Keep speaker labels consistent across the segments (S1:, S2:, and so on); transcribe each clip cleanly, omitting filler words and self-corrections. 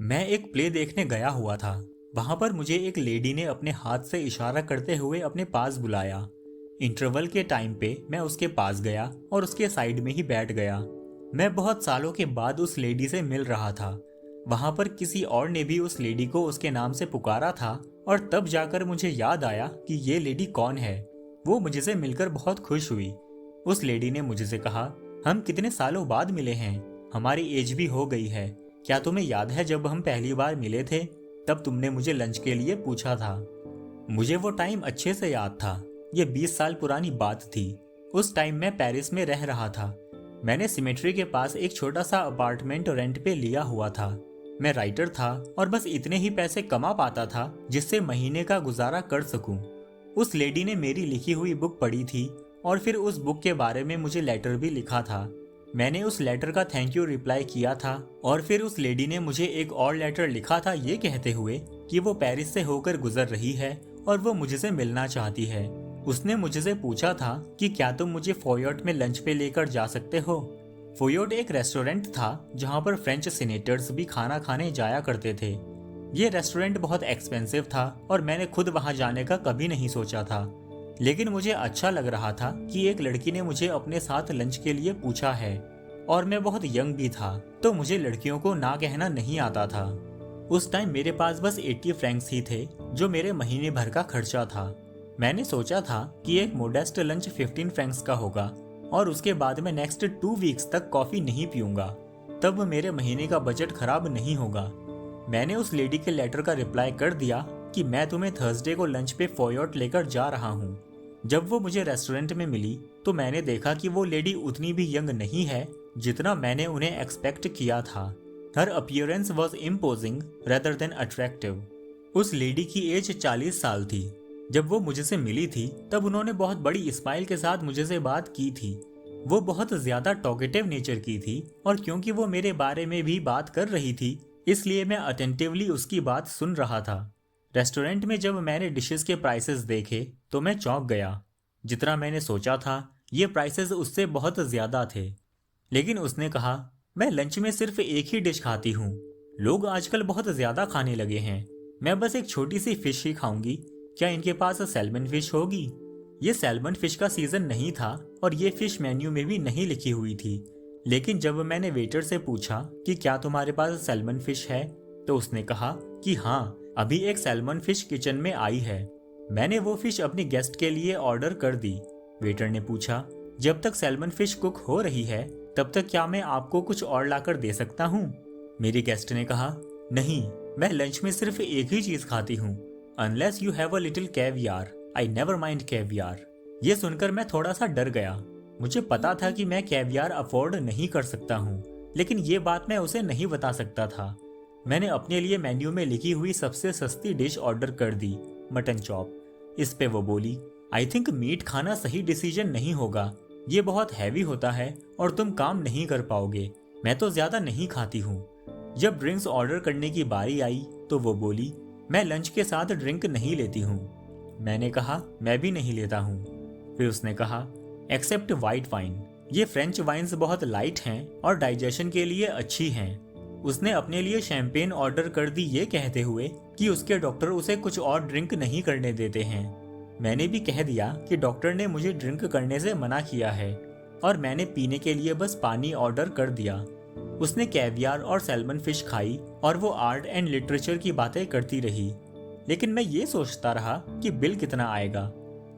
S1: मैं एक प्ले देखने गया हुआ था। वहां पर मुझे एक लेडी ने अपने हाथ से इशारा करते हुए अपने पास बुलाया। इंटरवल के टाइम पे मैं उसके पास गया और उसके साइड में ही बैठ गया। मैं बहुत सालों के बाद उस लेडी से मिल रहा था। वहां पर किसी और ने भी उस लेडी को उसके नाम से पुकारा था और तब जाकर मुझे याद आया कि ये लेडी कौन है। वो मुझसे मिलकर बहुत खुश हुई। उस लेडी ने मुझसे कहा, हम कितने सालों बाद मिले हैं, हमारी एज भी हो गई है। क्या तुम्हें याद है जब हम पहली बार मिले थे तब तुमने मुझे लंच के लिए पूछा था। मुझे वो टाइम अच्छे से याद था। ये 20 साल पुरानी बात थी। उस टाइम मैं पेरिस में रह रहा था। मैंने सिमेट्री के पास एक छोटा सा अपार्टमेंट रेंट पे लिया हुआ था। मैं राइटर था और बस इतने ही पैसे कमा पाता था जिससे महीने का गुजारा कर सकूं। उस लेडी ने मेरी लिखी हुई बुक पढ़ी थी और फिर उस बुक के बारे में मुझे लेटर भी लिखा था। मैंने उस लेटर का थैंक यू रिप्लाई किया था और फिर उस लेडी ने मुझे एक और लेटर लिखा था ये कहते हुए कि वो पेरिस से होकर गुजर रही है और वो मुझसे मिलना चाहती है। उसने मुझसे पूछा था कि क्या तुम मुझे फोयट में लंच पे लेकर जा सकते हो। फोयट एक रेस्टोरेंट था जहाँ पर फ्रेंच सीनेटर्स भी खाना खाने जाया करते थे। ये रेस्टोरेंट बहुत एक्सपेंसिव था और मैंने खुद वहाँ जाने का कभी नहीं सोचा था। लेकिन मुझे अच्छा लग रहा था कि एक लड़की ने मुझे अपने साथ लंच के लिए पूछा है और मैं बहुत यंग भी था तो मुझे लड़कियों को ना कहना नहीं आता था। उस टाइम मेरे पास बस 80 फ्रैंक्स ही थे जो मेरे महीने भर का खर्चा था। मैंने सोचा था कि एक मोडेस्ट लंच 15 फ्रैंक्स का होगा और उसके बाद मैं नेक्स्ट 2 वीक्स तक कॉफी नहीं पीऊंगा। तब मेरे महीने का बजट खराब नहीं होगा। मैंने उस लेडी के लेटर का रिप्लाई कर दिया कि मैं तुम्हें थर्सडे को लंच पे फोयट लेकर जा रहा हूँ। जब वो मुझे रेस्टोरेंट में मिली तो मैंने देखा कि वो लेडी उतनी भी यंग नहीं है जितना मैंने उन्हें एक्सपेक्ट किया था। हर appearance was imposing rather than attractive. उस लेडी की एज 40 साल थी। जब वो मुझसे मिली थी तब उन्होंने बहुत बड़ी स्माइल के साथ मुझसे बात की थी। वो बहुत ज्यादा टॉकेटिव नेचर की थी और क्योंकि वो मेरे बारे में भी बात कर रही थी इसलिए मैं अटेंटिवली उसकी बात सुन रहा था। रेस्टोरेंट में जब मैंने डिशेस के प्राइसेस देखे तो मैं चौंक गया। जितना मैंने सोचा था ये प्राइसेस उससे बहुत ज्यादा थे। लेकिन उसने कहा, मैं लंच में सिर्फ एक ही डिश खाती हूँ। लोग आजकल बहुत ज्यादा खाने लगे हैं। मैं बस एक छोटी सी फिश ही खाऊंगी। क्या इनके पास सैल्मन फिश होगी? ये सैल्मन फिश का सीजन नहीं था और ये फिश मेन्यू में भी नहीं लिखी हुई थी। लेकिन जब मैंने वेटर से पूछा कि क्या तुम्हारे पास सैल्मन फिश है तो उसने कहा कि हाँ, अभी एक सैल्मन फिश किचन में आई है। मैंने वो फिश अपनी गेस्ट के लिए ऑर्डर कर दी। वेटर ने पूछा, जब तक सैल्मन फिश कुक हो रही है तब तक क्या मैं आपको कुछ और लाकर दे सकता हूँ? मेरी गेस्ट ने कहा, नहीं, मैं लंच में सिर्फ एक ही चीज खाती हूँ। Unless you have a little caviar, I never mind caviar. ये सुनकर मैं थोड़ा सा डर गया। मुझे पता था कि मैं कैवियार अफोर्ड नहीं कर सकता हूँ, लेकिन ये बात मैं उसे नहीं बता सकता था। मैंने अपने लिए मेन्यू में लिखी हुई सबसे सस्ती डिश ऑर्डर कर दी, मटन चॉप। इस पे वो बोली, आई थिंक मीट खाना सही डिसीजन नहीं होगा। ये बहुत हैवी होता है और तुम काम नहीं कर पाओगे। मैं तो ज्यादा नहीं खाती हूँ। जब ड्रिंक्स ऑर्डर करने की बारी आई तो वो बोली, मैं लंच के साथ ड्रिंक नहीं लेती हूँ। मैंने कहा, मैं भी नहीं लेता हूँ। फिर उसने कहा, एक्सेप्ट वाइट वाइन। ये फ्रेंच वाइन्स बहुत लाइट हैं और डाइजेशन के लिए अच्छी हैं। उसने अपने लिए शैंपेन ऑर्डर कर दी ये कहते हुए कि उसके डॉक्टर उसे कुछ और ड्रिंक नहीं करने देते हैं। मैंने भी कह दिया कि डॉक्टर ने मुझे ड्रिंक करने से मना किया है और मैंने पीने के लिए बस पानी ऑर्डर कर दिया। उसने कैवियार और सैल्मन फिश खाई और वो आर्ट एंड लिटरेचर की बातें करती रही। लेकिन मैं ये सोचता रहा कि बिल कितना आएगा।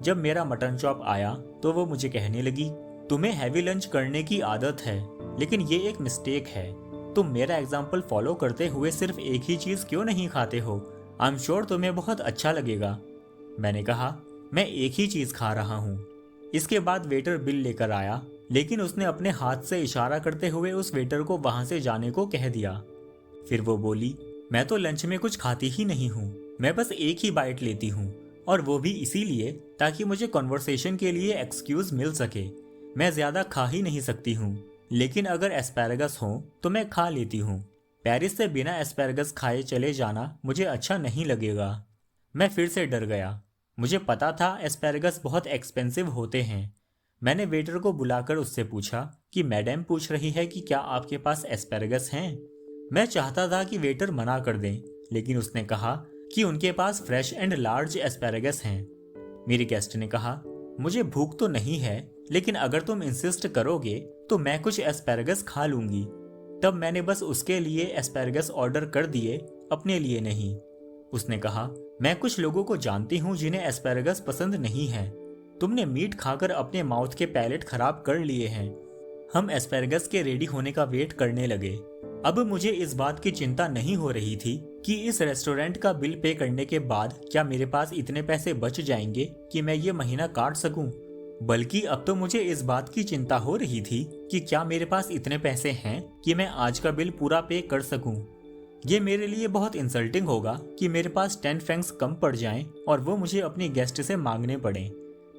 S1: जब मेरा मटन चॉप आया तो वो मुझे कहने लगी, तुम्हें हैवी लंच करने की आदत है, लेकिन ये एक मिस्टेक है। तुम मेरा एग्जाम्पल फॉलो करते हुए सिर्फ एक ही चीज क्यों नहीं खाते हो? आई एम श्योर तुम्हें बहुत अच्छा लगेगा। मैंने कहा, मैं एक ही चीज खा रहा हूँ। इसके बाद वेटर बिल लेकर आया, लेकिन उसने अपने हाथ से इशारा करते हुए उस वेटर को वहां से जाने को कह दिया। फिर वो बोली, मैं तो लंच में कुछ खाती ही नहीं हूँ, मैं बस एक ही बाइट लेती हूँ और वो भी इसीलिए ताकि मुझे कॉन्वर्सेशन के लिए एक्सक्यूज मिल सके। मैं ज्यादा खा ही नहीं सकती हूँ, लेकिन अगर एस्पैरागस हो तो मैं खा लेती हूँ। पेरिस से बिना एस्पैरागस खाए चले जाना मुझे अच्छा नहीं लगेगा। मैं फिर से डर गया। मुझे पता था एस्पैरागस बहुत एक्सपेंसिव होते हैं। मैंने वेटर को बुलाकर उससे पूछा कि मैडम पूछ रही है कि क्या आपके पास एस्पैरागस हैं। मैं चाहता था कि वेटर मना कर दें, लेकिन उसने कहा कि उनके पास फ्रेश एंड लार्ज एस्पैरागस हैं। मेरी गेस्ट ने कहा, मुझे भूख तो नहीं है, लेकिन अगर तुम इंसिस्ट करोगे तो मैं कुछ एस्पैरागस खा लूंगी। तब मैंने बस उसके लिए एस्पैरागस ऑर्डर कर दिए, अपने लिए नहीं। उसने कहा, मैं कुछ लोगों को जानती हूँ जिन्हें एस्पैरागस पसंद नहीं है। तुमने मीट खाकर अपने माउथ के पैलेट खराब कर लिए हैं। हम एस्पैरागस के रेडी होने का वेट करने लगे। अब मुझे इस बात की चिंता नहीं हो रही थी कि इस रेस्टोरेंट का बिल पे करने के बाद क्या मेरे पास इतने पैसे बच जाएंगे कि मैं ये महीना काट सकूं, बल्कि अब तो मुझे इस बात की चिंता हो रही थी कि क्या मेरे पास इतने पैसे हैं कि मैं आज का बिल पूरा पे कर सकूं। ये मेरे लिए बहुत इंसल्टिंग होगा कि मेरे पास 10 फ्रैंक्स कम पड़ जाएं और वो मुझे अपनी गेस्ट से मांगने पड़े।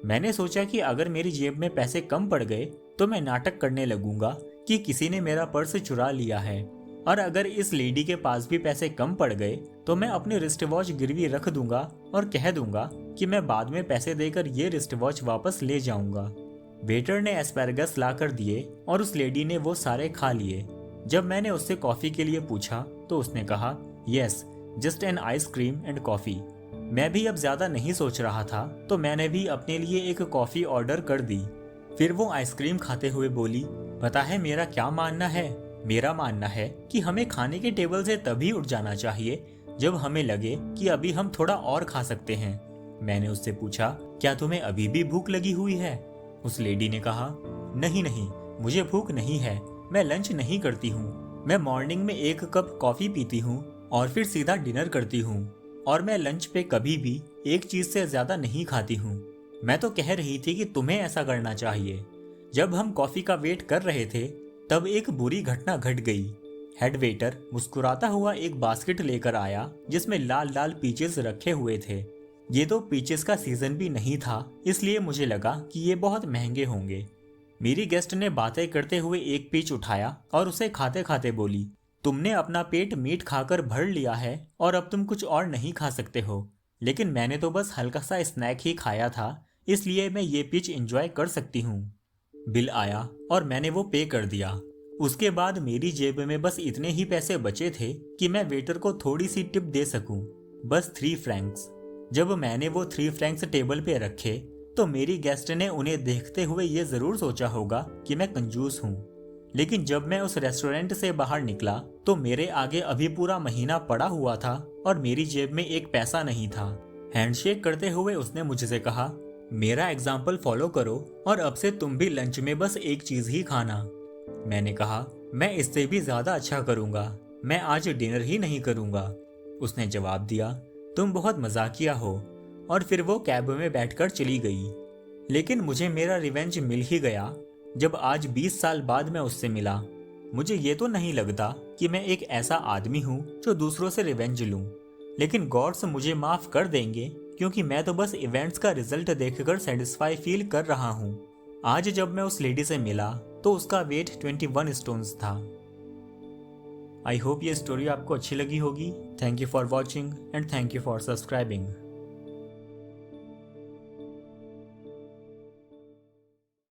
S1: मैंने सोचा कि अगर मेरी जेब में पैसे कम पड़ गए तो मैं नाटक करने लगूंगा कि किसी ने मेरा पर्स चुरा लिया है, और अगर इस लेडी के पास भी पैसे कम पड़ गए तो मैं अपने रिस्ट वॉच गिरवी रख दूंगा और कह दूंगा कि मैं बाद में पैसे देकर ये रिस्ट वॉच वापस ले जाऊंगा। वेटर ने एस्पैरागस ला कर दिए और उस लेडी ने वो सारे खा लिए। जब मैंने उससे कॉफी के लिए पूछा तो उसने कहा, yes, just an ice cream and coffee. मैं भी अब ज्यादा नहीं सोच रहा था तो मैंने भी अपने लिए एक कॉफी ऑर्डर कर दी। फिर वो आइसक्रीम खाते हुए बोली, पता है मेरा क्या मानना है? मेरा मानना है कि हमें खाने के टेबल से तभी उठ जाना चाहिए जब हमें लगे कि अभी हम थोड़ा और खा सकते हैं। मैंने उससे पूछा, क्या तुम्हें अभी भी भूख लगी हुई है? उस लेडी ने कहा, नहीं नहीं, मुझे भूख नहीं है, मैं लंच नहीं करती हूँ। मैं मॉर्निंग में 1 कप कॉफी पीती हूँ और फिर सीधा डिनर करती हूँ, और मैं लंच पे कभी भी एक चीज से ज्यादा नहीं खाती हूँ। मैं तो कह रही थी कि तुम्हें ऐसा करना चाहिए। जब हम कॉफी का वेट कर रहे थे तब एक बुरी घटना घट गई। हेड वेटर मुस्कुराता हुआ एक बास्केट लेकर आया जिसमें लाल लाल पीचेस रखे हुए थे। ये तो पीचेस का सीजन भी नहीं था, इसलिए मुझे लगा कि ये बहुत महंगे होंगे। मेरी गेस्ट ने बातें करते हुए एक पीच उठाया और उसे खाते खाते बोली, तुमने अपना पेट मीट खाकर भर लिया है और अब तुम कुछ और नहीं खा सकते हो, लेकिन मैंने तो बस हल्का सा स्नैक ही खाया था, इसलिए मैं ये पिच एंजॉय कर सकती हूँ। बिल आया और मैंने वो पे कर दिया। उसके बाद मेरी जेब में बस इतने ही पैसे बचे थे कि मैं वेटर को थोड़ी सी टिप दे सकूं, बस 3 फ्रैंक्स। जब मैंने वो 3 फ्रैंक्स टेबल पे रखे तो मेरी गेस्ट ने उन्हें देखते हुए ये जरूर सोचा होगा कि मैं कंजूस हूँ। लेकिन जब मैं उस रेस्टोरेंट से बाहर निकला तो मेरे आगे अभी पूरा महीना पड़ा हुआ था और मेरी जेब में एक पैसा नहीं था। हैंडशेक करते हुए उसने मुझसे कहा, मेरा एग्जाम्पल फॉलो करो और अब से तुम भी लंच में बस एक चीज ही खाना। मैंने कहा, मैं इससे भी ज्यादा अच्छा करूंगा, मैं आज डिनर ही नहीं करूंगा। उसने जवाब दिया, तुम बहुत मजाकिया हो, और फिर वो कैब में बैठकर चली गई। लेकिन मुझे मेरा रिवेंज मिल ही गया जब आज 20 साल बाद मैं उससे मिला। मुझे ये तो नहीं लगता कि मैं एक ऐसा आदमी हूँ जो दूसरों से रिवेंज लूं, लेकिन गॉड्स मुझे माफ कर देंगे क्योंकि मैं तो बस इवेंट्स का रिजल्ट देखकर सेटिस्फाई फील कर रहा हूँ। आज जब मैं उस लेडी से मिला तो उसका वेट 21 स्टोन्स था। आई होप ये स्टोरी आपको अच्छी लगी होगी। Thank you for watching and thank you for subscribing.